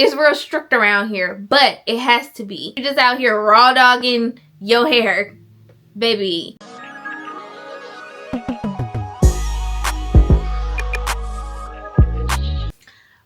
It's real strict around here, but it has to be. You're just out here raw dogging your hair, baby.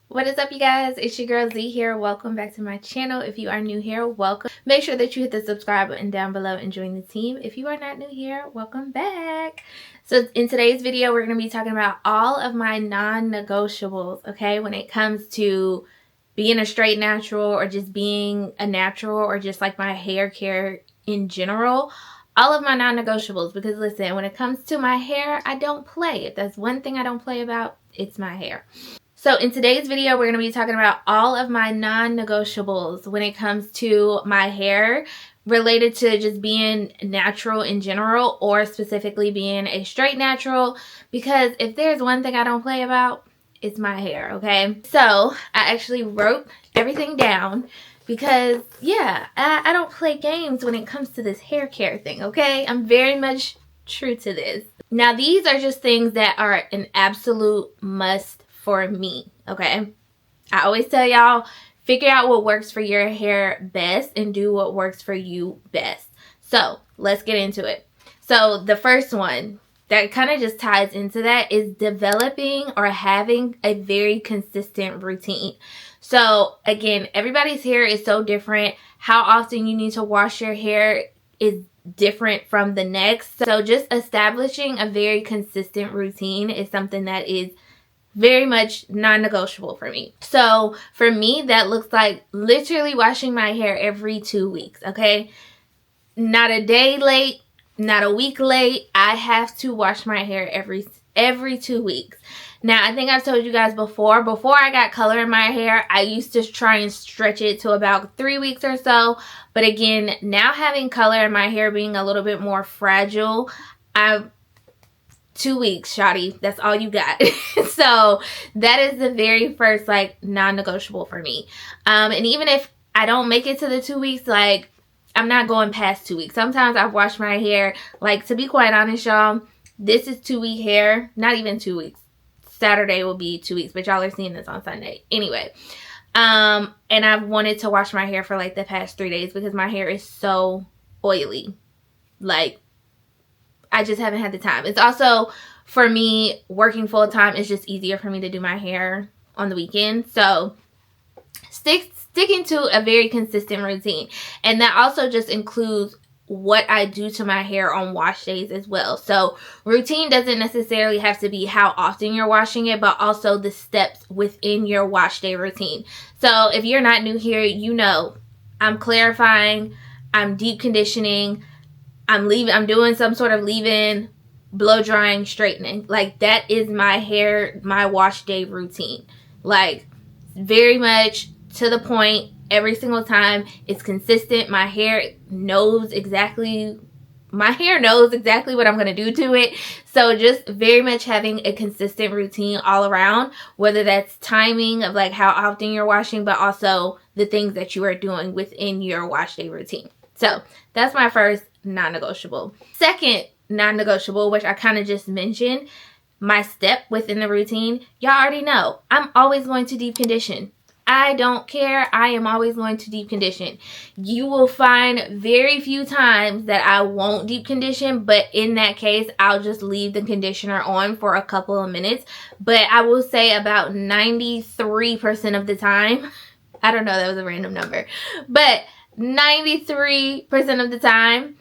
What is up, you guys? It's your girl Z here. Welcome back to my channel. If you are new here, welcome. Make sure that you hit the subscribe button down below and join the team. If you are not new here, welcome back. So in today's video, we're going to be talking about all of my non-negotiables, okay? When it comes to being a straight natural or just being a natural or just like my hair care in general. All of my non-negotiables, because listen, when it comes to my hair, I don't play. If there's one thing I don't play about, it's my hair. So in today's video, we're going to be talking about all of my non-negotiables when it comes to my hair related to just being natural in general or specifically being a straight natural, because if there's one thing I don't play about, it's my hair, okay? So I actually wrote everything down because, yeah, I don't play games when it comes to this hair care thing, okay? I'm very much true to this. Now, these are just things that are an absolute must for me, okay? I always tell y'all, figure out what works for your hair best and do what works for you best. So let's get into it. So the first one that kind of just ties into that is developing or having a very consistent routine. So again, everybody's hair is so different. How often you need to wash your hair is different from the next. So just establishing a very consistent routine is something that is very much non-negotiable for me. So for me, that looks like literally washing my hair every 2 weeks, okay? Not a day late, not a week late. I have to wash my hair every 2 weeks. Now, I think I've told you guys before I got color in my hair, I used to try and stretch it to about 3 weeks or so. But again, now having color in my hair being a little bit more fragile, 2 weeks, shawty. That's all you got. So that is the very first like non-negotiable for me. And even if I don't make it to the 2 weeks, like I'm not going past 2 weeks. Sometimes I've washed my hair, like to be quite honest, y'all, this is 2 week hair, not even 2 weeks. Saturday will be 2 weeks, but y'all are seeing this on Sunday. Anyway, and I've wanted to wash my hair for like the past 3 days because my hair is so oily. Like, I just haven't had the time. It's also, for me, working full time, it's just easier for me to do my hair on the weekend. So sticking to a very consistent routine. And that also just includes what I do to my hair on wash days as well. So routine doesn't necessarily have to be how often you're washing it, but also the steps within your wash day routine. So if you're not new here, you know, I'm clarifying, I'm deep conditioning, I'm doing some sort of leave-in, blow drying, straightening. Like, that is my hair, my wash day routine. Like, very much to the point every single time. It's consistent. My hair knows exactly what I'm going to do to it. So just very much having a consistent routine all around, whether that's timing of like how often you're washing, but also the things that you are doing within your wash day routine. So that's my first non-negotiable. Second non-negotiable, which I kind of just mentioned, my step within the routine. Y'all already know, I'm always going to deep condition. I don't care. I am always going to deep condition. You will find very few times that I won't deep condition, but in that case, I'll just leave the conditioner on for a couple of minutes. But I will say about 93% of the time, I don't know, that was a random number, but 93% of the time,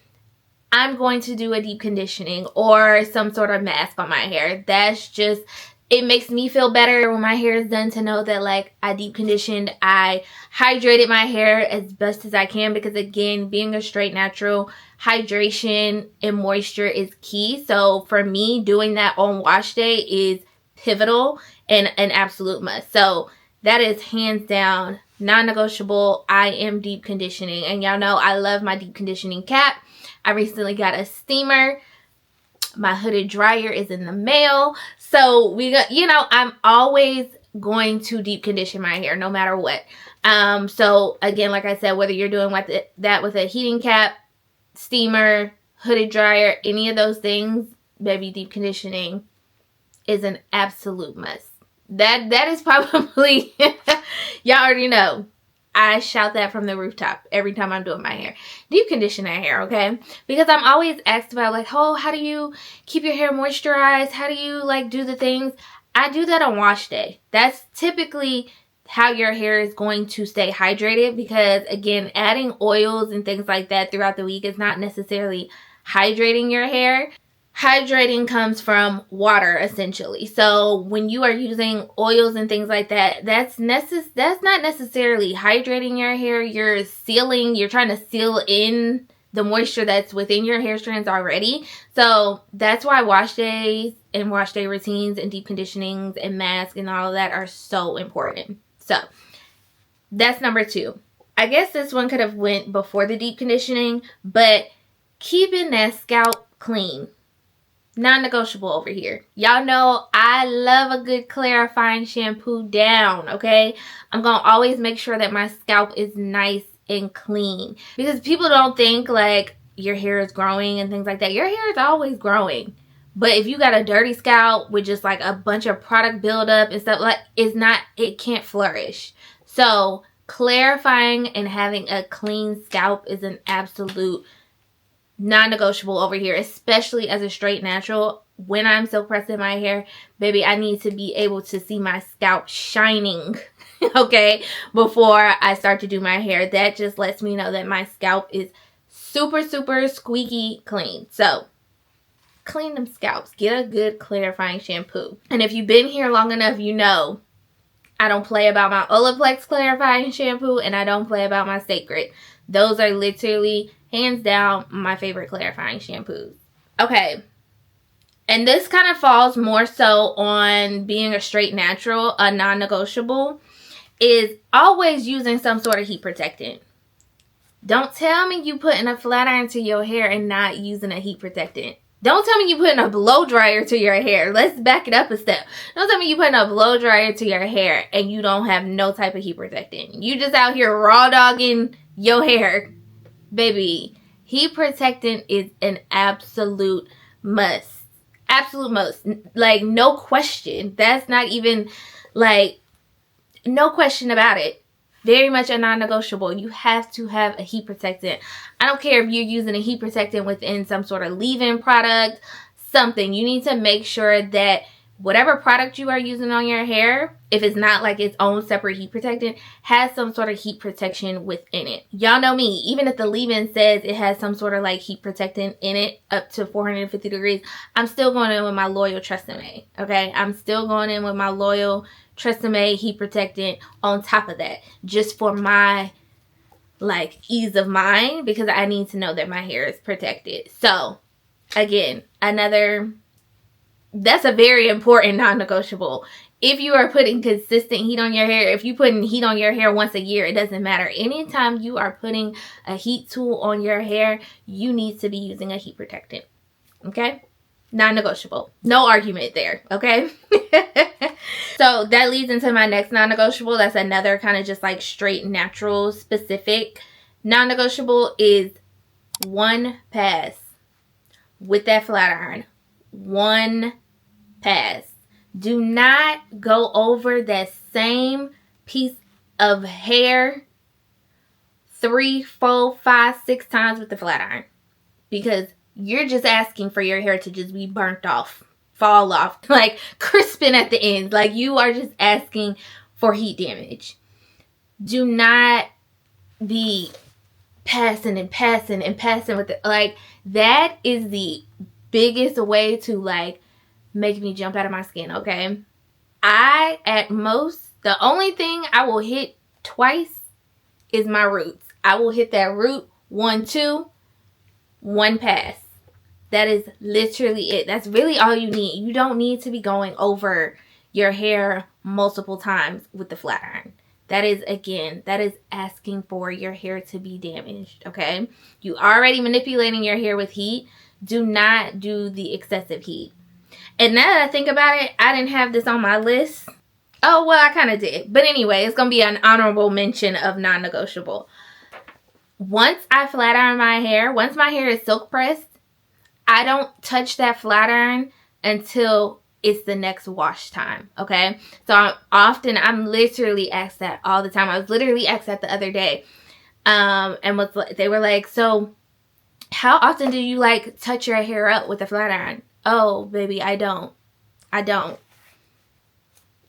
I'm going to do a deep conditioning or some sort of mask on my hair. That's just, it makes me feel better when my hair is done to know that like I deep conditioned, I hydrated my hair as best as I can, because again, being a straight natural, hydration and moisture is key. So for me, doing that on wash day is pivotal and an absolute must. So that is hands down non-negotiable. I am deep conditioning, and y'all know I love my deep conditioning cap. I recently got a steamer. My hooded dryer is in the mail. So we got, you know, I'm always going to deep condition my hair no matter what. So again, like I said, whether you're doing that with a heating cap, steamer, hooded dryer, any of those things, baby, deep conditioning is an absolute must. That is probably, y'all already know. I shout that from the rooftop every time I'm doing my hair. Deep condition that hair, okay? Because I'm always asked about like, oh, how do you keep your hair moisturized? How do you like do the things? I do that on wash day. That's typically how your hair is going to stay hydrated, because again, adding oils and things like that throughout the week is not necessarily hydrating your hair. Hydrating comes from water, essentially. So when you are using oils and things like that, that's not necessarily hydrating your hair. You're trying to seal in the moisture that's within your hair strands already. So that's why wash days and wash day routines and deep conditionings and masks and all of that are so important. So that's number 2. I guess this one could have went before the deep conditioning, but keeping that scalp clean. Non-negotiable over here. Y'all know I love a good clarifying shampoo down, okay? I'm gonna always make sure that my scalp is nice and clean, because people don't think like your hair is growing and things like that. Your hair is always growing, but if you got a dirty scalp with just like a bunch of product buildup and stuff, like it can't flourish. So clarifying and having a clean scalp is an absolute non-negotiable over here, especially as a straight natural. When I'm silk pressing my hair, baby, I need to be able to see my scalp shining, okay, before I start to do my hair. That just lets me know that my scalp is super, super squeaky clean. So clean them scalps. Get a good clarifying shampoo. And if you've been here long enough, you know I don't play about my Olaplex clarifying shampoo, and I don't play about my Sacred. Those are literally, hands down, my favorite clarifying shampoos. Okay. And this kind of falls more so on being a straight natural, a non-negotiable, is always using some sort of heat protectant. Don't tell me you putting a flat iron to your hair and not using a heat protectant. Don't tell me you putting a blow dryer to your hair. Let's back it up a step. Don't tell me you putting a blow dryer to your hair and you don't have no type of heat protectant. You just out here raw dogging your hair. Baby, heat protectant is an absolute must. Absolute must. Like, no question. That's not even, like, no question about it. Very much a non-negotiable. You have to have a heat protectant. I don't care if you're using a heat protectant within some sort of leave-in product, something. You need to make sure that whatever product you are using on your hair, if it's not like its own separate heat protectant, has some sort of heat protection within it. Y'all know me. Even if the leave-in says it has some sort of like heat protectant in it up to 450 degrees, I'm still going in with my loyal Tresemme. Okay? I'm still going in with my loyal Tresemme heat protectant on top of that, just for my like ease of mind, because I need to know that my hair is protected. So again, that's a very important non-negotiable. If you are putting consistent heat on your hair, if you're putting heat on your hair once a year, it doesn't matter. Anytime you are putting a heat tool on your hair, you need to be using a heat protectant. Okay? Non-negotiable. No argument there. Okay? So that leads into my next non-negotiable. That's another kind of just like straight natural specific non-negotiable is one pass with that flat iron. One pass. Do not go over that same piece of hair 3, 4, 5, 6 times with the flat iron, because you're just asking for your hair to just be burnt off, fall off, like crisping at the ends. Like, you are just asking for heat damage. Do not be passing and passing and passing with it. Like, that is the biggest way to like make me jump out of my skin. Okay, at most, the only thing I will hit twice is my roots. I will hit that root 1, 2, 1 pass. That is literally it. That's really all you need. You don't need to be going over your hair multiple times with the flat iron. That is, again, that is asking for your hair to be damaged. Okay, you already manipulating your hair with heat. Do not do the excessive heat. And now that I think about it, I didn't have this on my list. Oh, well, I kind of did. But anyway, it's going to be an honorable mention of non-negotiable. Once I flat iron my hair, once my hair is silk pressed, I don't touch that flat iron until it's the next wash time, okay? So I'm literally asked that all the time. I was literally asked that the other day. And they were like, so how often do you like touch your hair up with a flat iron? Oh, baby, I don't.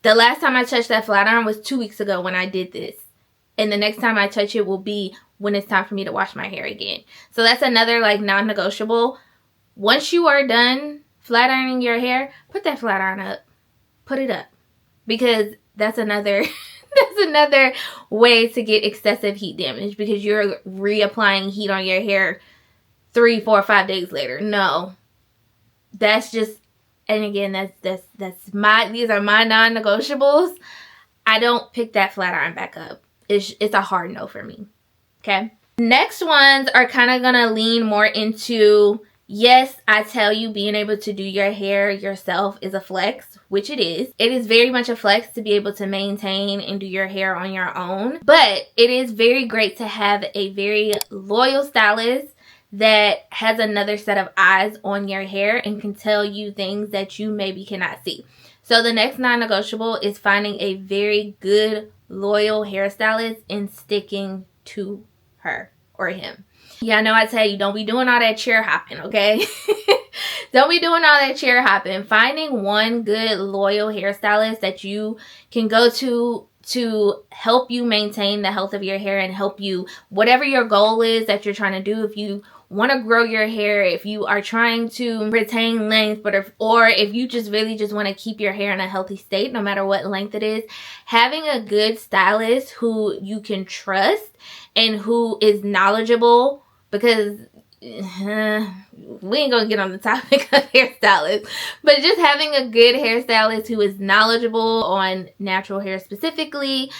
The last time I touched that flat iron was 2 weeks ago when I did this. And the next time I touch it will be when it's time for me to wash my hair again. So that's another like non-negotiable. Once you are done flat ironing your hair, put that flat iron up. Put it up. Because that's another way to get excessive heat damage, because you're reapplying heat on your hair 3, 4, 5 days later. No. That's just, and again, these are my non-negotiables. I don't pick that flat iron back up. It's a hard no for me. Okay. Next ones are kind of going to lean more into, yes, I tell you, being able to do your hair yourself is a flex, which it is. It is very much a flex to be able to maintain and do your hair on your own. But it is very great to have a very loyal stylist that has another set of eyes on your hair and can tell you things that you maybe cannot see. So the next non-negotiable is finding a very good, loyal hairstylist and sticking to her or him. Yeah, I know I tell you, don't be doing all that chair hopping, okay? Don't be doing all that chair hopping. Finding one good, loyal hairstylist that you can go to help you maintain the health of your hair and help you, whatever your goal is that you're trying to do. If you want to grow your hair, if you are trying to retain length, or if you just really just want to keep your hair in a healthy state, no matter what length it is, having a good stylist who you can trust and who is knowledgeable, because we ain't gonna get on the topic of hairstylists, but just having a good hairstylist who is knowledgeable on natural hair specifically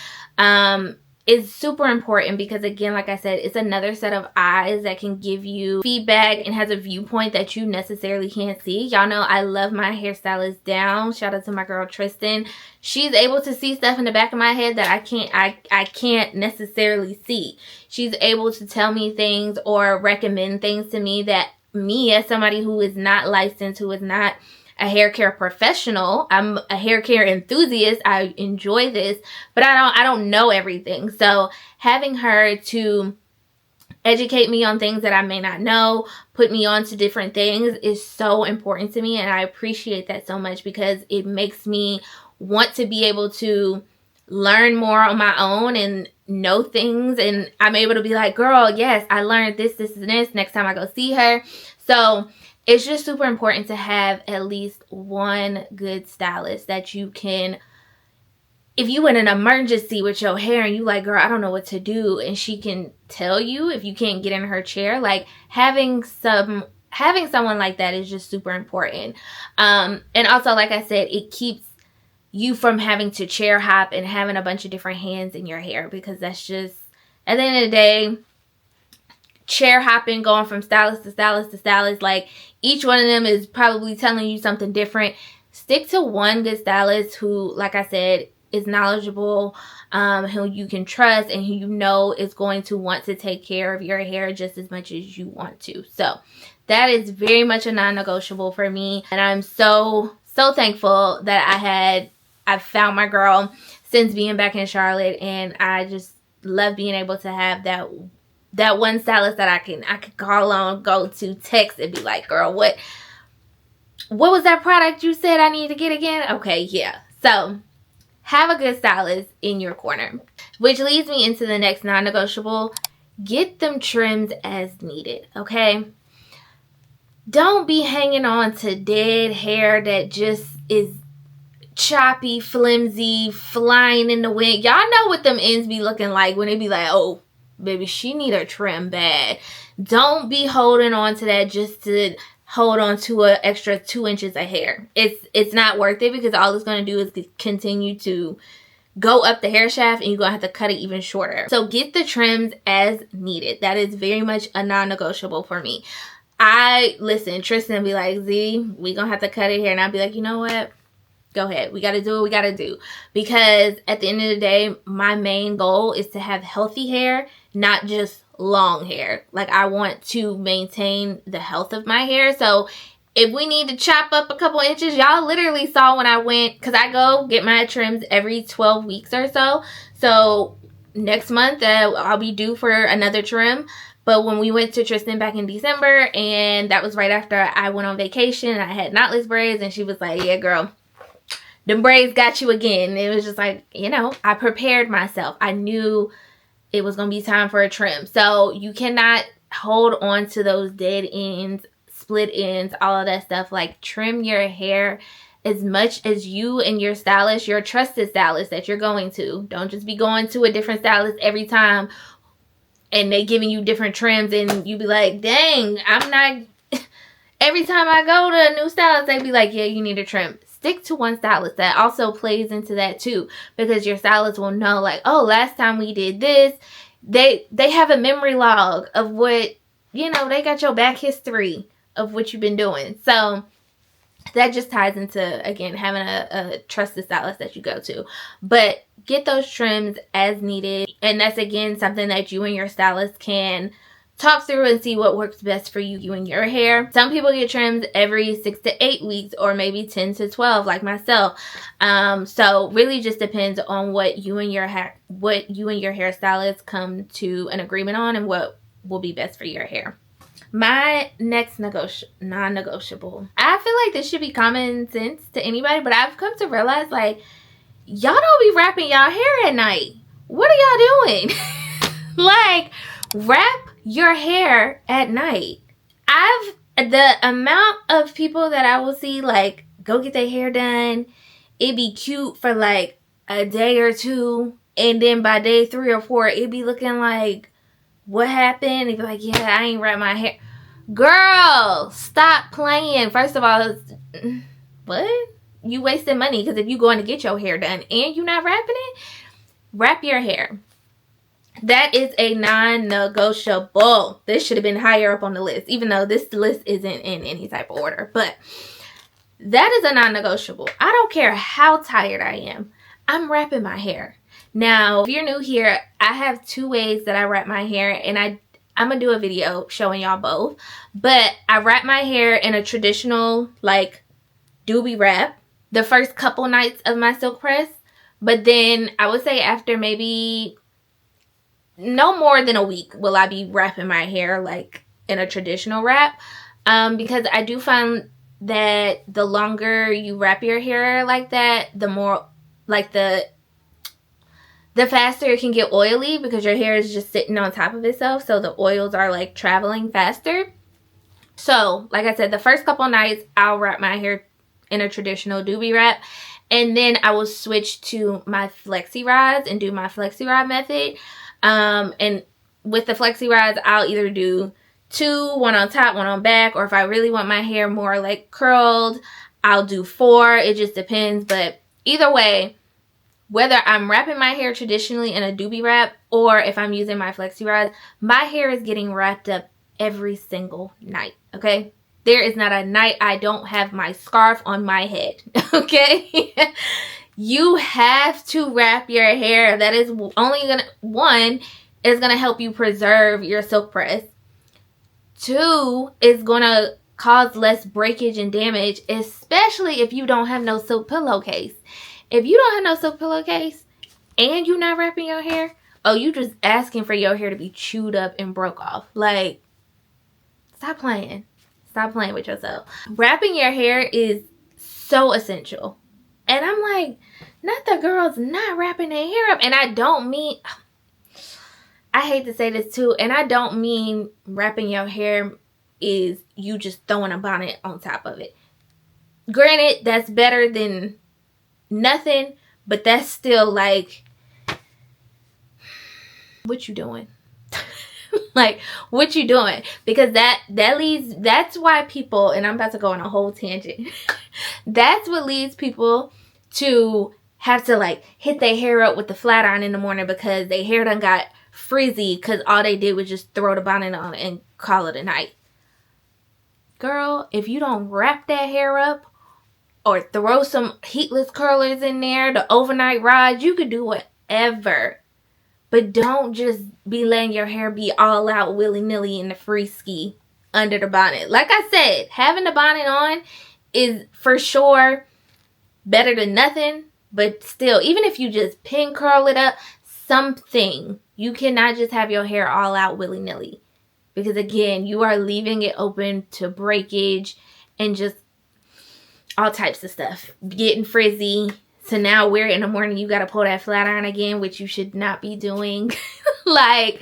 is super important, because again, like I said, it's another set of eyes that can give you feedback and has a viewpoint that you necessarily can't see. Y'all know I love my hairstylist down. Shout out to my girl Tristan. She's able to see stuff in the back of my head that I can't necessarily see. She's able to tell me things or recommend things to me that me, as somebody who is not licensed, who is not a hair care professional, I'm a hair care enthusiast, I enjoy this, but I don't know everything. So having her to educate me on things that I may not know, put me on to different things, is so important to me, and I appreciate that so much, because it makes me want to be able to learn more on my own and know things, and I'm able to be like, girl, yes, I learned this and this next time I go see her. So it's just super important to have at least one good stylist that you can, if you in an emergency with your hair and you like, girl, I don't know what to do, and she can tell you if you can't get in her chair. Like having someone like that is just super important. And also, like I said, it keeps you from having to chair hop and having a bunch of different hands in your hair, because that's just, at the end of the day, chair hopping, going from stylist to stylist to stylist, like each one of them is probably telling you something different. Stick to one good stylist who, like I said, is knowledgeable, who you can trust, and who you know is going to want to take care of your hair just as much as you want to. So that is very much a non-negotiable for me, and I'm so thankful that I've found my girl since being back in Charlotte, and I just love being able to have that one stylist that I can call on, go to, text, and be like, girl, what was that product you said I need to get again? Okay, yeah. So have a good stylist in your corner, which leads me into the next non-negotiable. Get them trimmed as needed, okay? Don't be hanging on to dead hair that just is choppy, flimsy, flying in the wind. Y'all know what them ends be looking like when they be like, oh, baby, she need a trim bad. Don't be holding on to that just to hold on to an extra 2 inches of hair. It's not worth it, because all it's going to do is continue to go up the hair shaft, and you're going to have to cut it even shorter. So get the trims as needed. That is very much a non-negotiable for me. Tristan be like, Z, we going to have to cut it here. And I'll be like, you know what? Go ahead. We got to do what we got to do. Because at the end of the day, my main goal is to have healthy hair, not just long hair. Like, I want to maintain the health of my hair. So If we need to chop up a couple inches, y'all literally saw when I went, because I go get my trims every 12 weeks or so. So next month I'll be due for another trim. But when we went to Tristan back in December, and that was right after I went on vacation, and I had knotless braids, and she was like, yeah, girl, them braids got you again. It was just like, you know, I prepared myself. I knew it was going to be time for a trim. So you cannot hold on to those dead ends, split ends, all of that stuff. Like, trim your hair as much as you and your stylist, your trusted stylist that you're going to. Don't just be going to a different stylist every time and they giving you different trims and you be like, dang, I'm not. Every time I go to a new stylist, they be like, yeah, you need a trim. Stick to one stylist. That also plays into that too, because your stylist will know, like, oh, last time we did this. They have a memory log of what, you know, they got your back history of what you've been doing. So that just ties into, again, having a trusted stylist that you go to. But get those trims as needed. And that's, again, something that you and your stylist can talk through and see what works best for you and your hair. Some people get trims every 6 to 8 weeks, or maybe 10 to 12 like myself. So really just depends on what you and your hairstylist come to an agreement on and what will be best for your hair. My next non-negotiable. I feel like this should be common sense to anybody, but I've come to realize, like, y'all don't be wrapping y'all hair at night. What are y'all doing? Like, wrap your hair at night. The amount of people that I will see, like, go get their hair done, it be cute for like a day or two, and then by day 3 or 4 it be looking like, what happened? It be like, yeah, I ain't wrap my hair. Girl, stop playing. First of all, what? You wasting money, because if you going to get your hair done and you not wrapping it, wrap your hair. That is a non-negotiable. This should have been higher up on the list, even though this list isn't in any type of order. But that is a non-negotiable. I don't care how tired I am. I'm wrapping my hair. Now, if you're new here, I have 2 ways that I wrap my hair, and I'm going to do a video showing y'all both. But I wrap my hair in a traditional, like, doobie wrap the first couple nights of my silk press. But then I would say after maybe no more than a week will I be wrapping my hair like in a traditional wrap, because I do find that the longer you wrap your hair like that, the more, like, the faster it can get oily, because your hair is just sitting on top of itself, so the oils are like traveling faster. So like I said, the first couple nights I'll wrap my hair in a traditional doobie wrap, and then I will switch to my flexi rods and do my flexi rod method. And with the flexi rods, I'll either do 2, 1 on top, 1 on back, or if I really want my hair more like curled, I'll do 4. It just depends. But either way, whether I'm wrapping my hair traditionally in a doobie wrap or if I'm using my flexi rods, my hair is getting wrapped up every single night, okay? There is not a night I don't have my scarf on my head, okay? You have to wrap your hair. That is only gonna, 1, is gonna help you preserve your silk press. 2, is gonna cause less breakage and damage, especially if you don't have no silk pillowcase. If you don't have no silk pillowcase and you're not wrapping your hair, oh, you just asking for your hair to be chewed up and broke off. Like, stop playing. Stop playing with yourself. Wrapping your hair is so essential. And I'm like, not the girls not wrapping their hair up. And I don't mean, I hate to say this too, and I don't mean wrapping your hair is you just throwing a bonnet on top of it. Granted, that's better than nothing, but that's still like, what you doing? Like, what you doing? Because that leads, that's why people, and I'm about to go on a whole tangent. That's what leads people to have to, like, hit their hair up with the flat iron in the morning because their hair done got frizzy because all they did was just throw the bonnet on and call it a night. Girl, if you don't wrap that hair up or throw some heatless curlers in there, the overnight rods, you could do whatever. But don't just be letting your hair be all out willy-nilly in the free ski under the bonnet. Like I said, having the bonnet on is for sure better than nothing, but still, even if you just pin curl it up, something. You cannot just have your hair all out willy-nilly, because again, you are leaving it open to breakage and just all types of stuff, getting frizzy. So now we're in the morning, you got to pull that flat iron again, which you should not be doing. Like,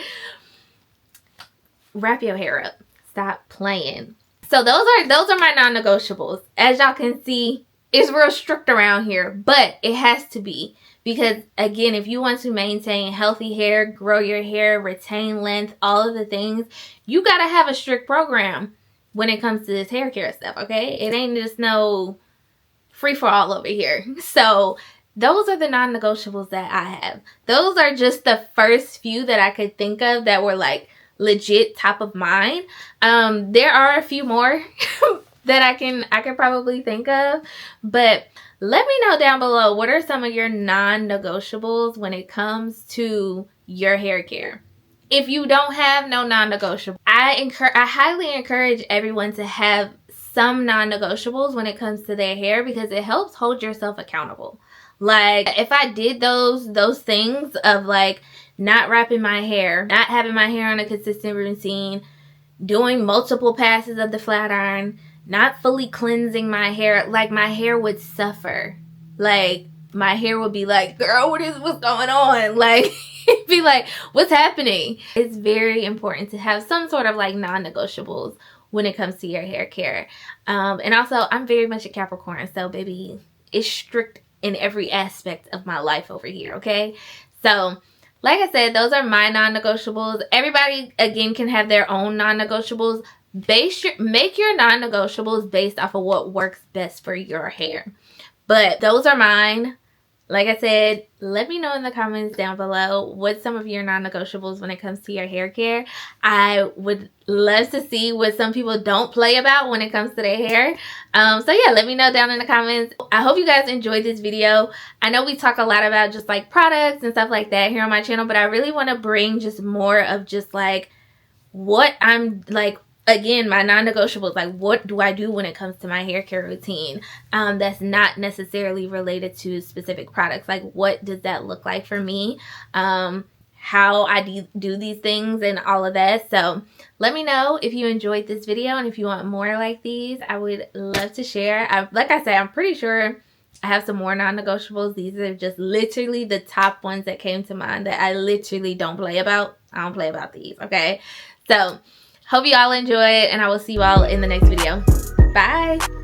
wrap your hair up. Stop playing. So those are my non-negotiables. As y'all can see, it's real strict around here, but it has to be, because again, if you want to maintain healthy hair, grow your hair, retain length, all of the things, you got to have a strict program when it comes to this hair care stuff, okay? It ain't just no free for all over here. So those are the non-negotiables that I have. Those are just the first few that I could think of that were like legit top of mind. There are a few more that I could probably think of, but let me know down below, what are some of your non-negotiables when it comes to your hair care? If you don't have no non-negotiable, I highly encourage everyone to have some non-negotiables when it comes to their hair, because it helps hold yourself accountable. Like, if I did those things of like not wrapping my hair, not having my hair on a consistent routine, doing multiple passes of the flat iron, not fully cleansing my hair, like my hair would suffer. Like, my hair would be like, girl, what's going on? Like, it'd be like, what's happening? It's very important to have some sort of like non-negotiables when it comes to your hair care. And also, I'm very much a Capricorn, so baby, it's strict in every aspect of my life over here, okay? So, like I said, those are my non-negotiables. Everybody, again, can have their own non-negotiables. Make your non-negotiables based off of what works best for your hair. But those are mine. Like I said, let me know in the comments down below what's some of your non-negotiables when it comes to your hair care. I would love to see what some people don't play about when it comes to their hair. So yeah, let me know down in the comments. I hope you guys enjoyed this video. I know we talk a lot about just like products and stuff like that here on my channel, but I really want to bring just more of just like what I'm like, again, my non-negotiables, like what do I do when it comes to my hair care routine that's not necessarily related to specific products. Like, what does that look like for me, how I do these things and all of that. So let me know if you enjoyed this video, and if you want more like these, I would love to share. Like I said, I'm pretty sure I have some more non-negotiables. These are just literally the top ones that came to mind that I literally don't play about. I don't play about these, okay? So hope you all enjoyed, and I will see you all in the next video. Bye.